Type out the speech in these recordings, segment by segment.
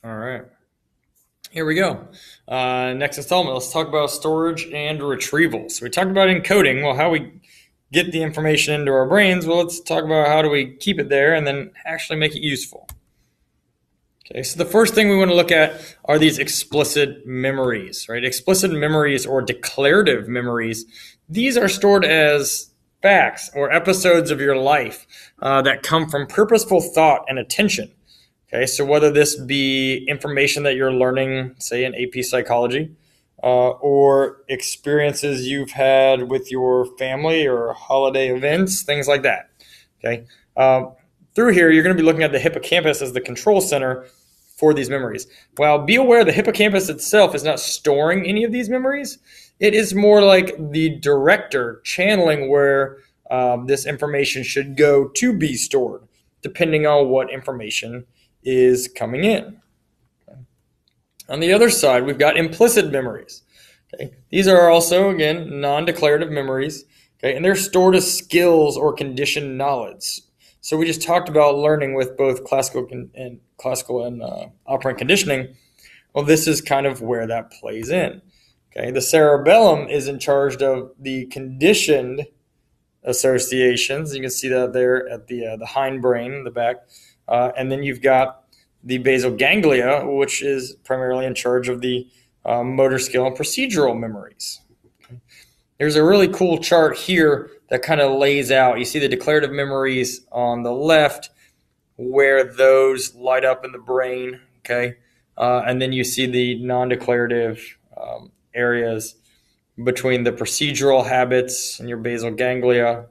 All right. Here we go. Next installment, let's talk about storage and retrieval. So we talked about encoding. Well, how we get the information into our brains. Well, let's talk about how do we keep it there and then actually make it useful. Okay, so the first thing we want to look at are these explicit memories, right? Explicit memories or declarative memories. These are stored as facts or episodes of your life that come from purposeful thought and attention. Okay, so whether this be information that you're learning, say in AP psychology, or experiences you've had with your family or holiday events, things like that. Okay, through here, you're going to be looking at the hippocampus as the control center for these memories. Well, be aware the hippocampus itself is not storing any of these memories. It is more like the director channeling where this information should go to be stored, depending on what information is coming in. Okay. On the other side, we've got implicit memories. Okay. These are also, again, non-declarative memories, okay, and they're stored as skills or conditioned knowledge. So we just talked about learning with both classical and operant conditioning. Well, this is kind of where that plays in. Okay, the cerebellum is in charge of the conditioned associations. You can see that there at the hindbrain in the back. And then you've got the basal ganglia, which is primarily in charge of the motor skill and procedural memories. There's a really cool chart here that kind of lays out. You see the declarative memories on the left, where those light up in the brain, okay? And then you see the non-declarative areas between the procedural habits and your basal ganglia,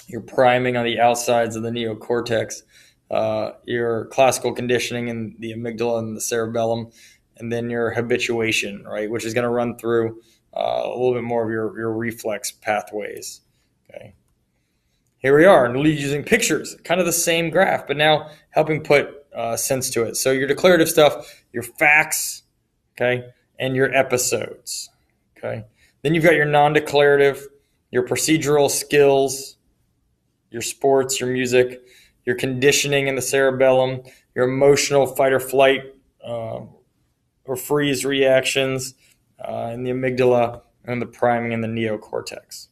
your priming on the outsides of the neocortex, your classical conditioning in the amygdala and the cerebellum, and then your habituation, right, which is going to run through a little bit more of your reflex pathways. Okay. Here we are, using pictures, kind of the same graph, but now helping put sense to it. So your declarative stuff, your facts, okay, and your episodes, okay. Then you've got your non-declarative, your procedural skills, your sports, your music, your conditioning in the cerebellum, your emotional fight or flight or freeze reactions in the amygdala, and the priming in the neocortex.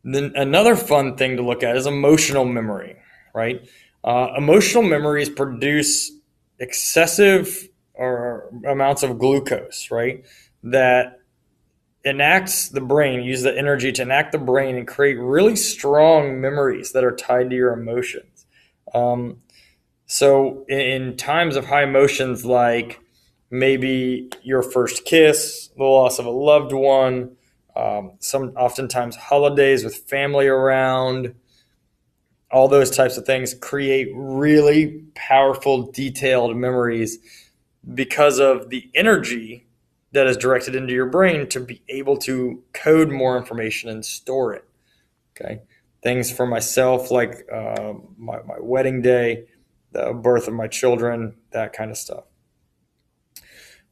Then another fun thing to look at is emotional memory, right? Emotional memories produce excessive or amounts of glucose, right? That enacts the brain, use the energy to enact the brain and create really strong memories that are tied to your emotions. So in times of high emotions, like maybe your first kiss, the loss of a loved one, some oftentimes holidays with family around, all those types of things create really powerful, detailed memories because of the energy that is directed into your brain to be able to code more information and store it. Okay, things for myself like my wedding day, the birth of my children, that kind of stuff.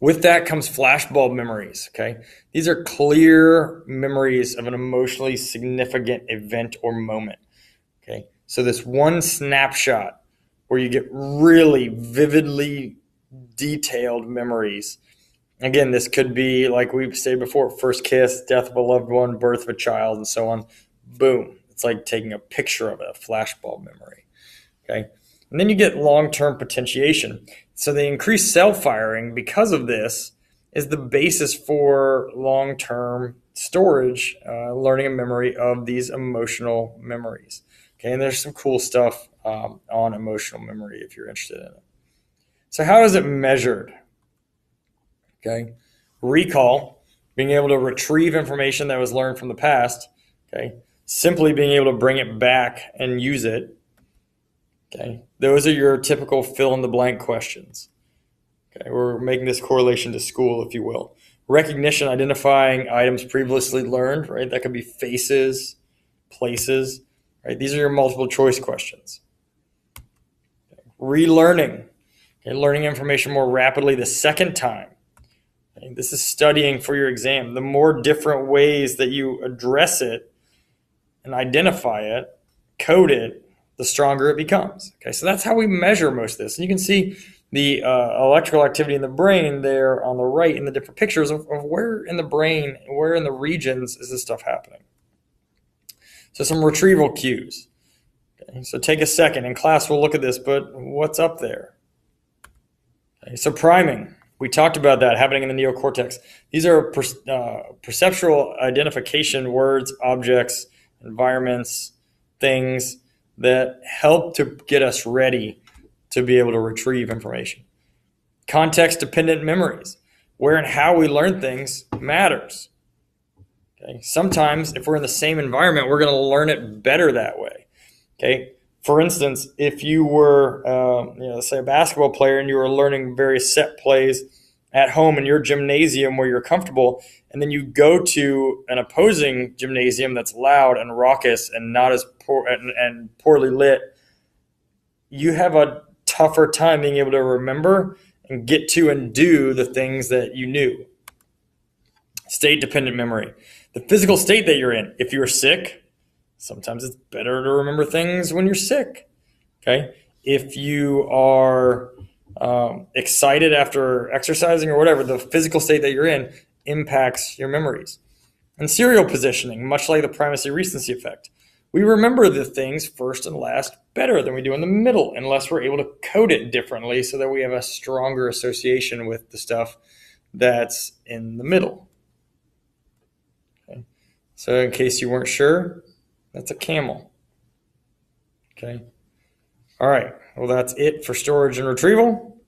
With that comes flashbulb memories. Okay, these are clear memories of an emotionally significant event or moment. Okay, so this one snapshot where you get really vividly detailed memories. Again, this could be, like we've said before, first kiss, death of a loved one, birth of a child, and so on. Boom. It's like taking a picture of it, a flashbulb memory. Okay. And then you get long-term potentiation. So the increased cell firing because of this is the basis for long-term storage, learning and memory of these emotional memories. Okay. And there's some cool stuff on emotional memory if you're interested in it. So how is it measured? Okay. Recall, being able to retrieve information that was learned from the past. Okay. Simply being able to bring it back and use it. Okay. Those are your typical fill in the blank questions. Okay. We're making this correlation to school, if you will. Recognition, identifying items previously learned, right? That could be faces, places, right? These are your multiple choice questions. Okay. Relearning, okay. Learning information more rapidly the second time. Okay. This is studying for your exam. The more different ways that you address it and identify it, code it, the stronger it becomes. Okay, so that's how we measure most of this. And you can see the electrical activity in the brain there on the right in the different pictures of where in the brain, where in the regions is this stuff happening. So some retrieval cues. Okay, so take a second. In class, we'll look at this, but what's up there? Okay, so priming. We talked about that happening in the neocortex. These are perceptual identification words, objects, environments, things that help to get us ready to be able to retrieve information. Context-dependent memories. Where and how we learn things matters. Okay? Sometimes, if we're in the same environment, we're going to learn it better that way. Okay? For instance, if you were, say a basketball player and you were learning various set plays at home in your gymnasium where you're comfortable, and then you go to an opposing gymnasium that's loud and raucous and not as and poorly lit, you have a tougher time being able to remember and get to and do the things that you knew. State-dependent memory. The physical state that you're in. If you're sick, sometimes it's better to remember things when you're sick. Okay? If you are excited after exercising or whatever, the physical state that you're in impacts your memories. And serial positioning, much like the primacy-recency effect. We remember the things first and last better than we do in the middle, unless we're able to code it differently so that we have a stronger association with the stuff that's in the middle. Okay. So in case you weren't sure, that's a camel. Okay. All right. Well, that's it for storage and retrieval.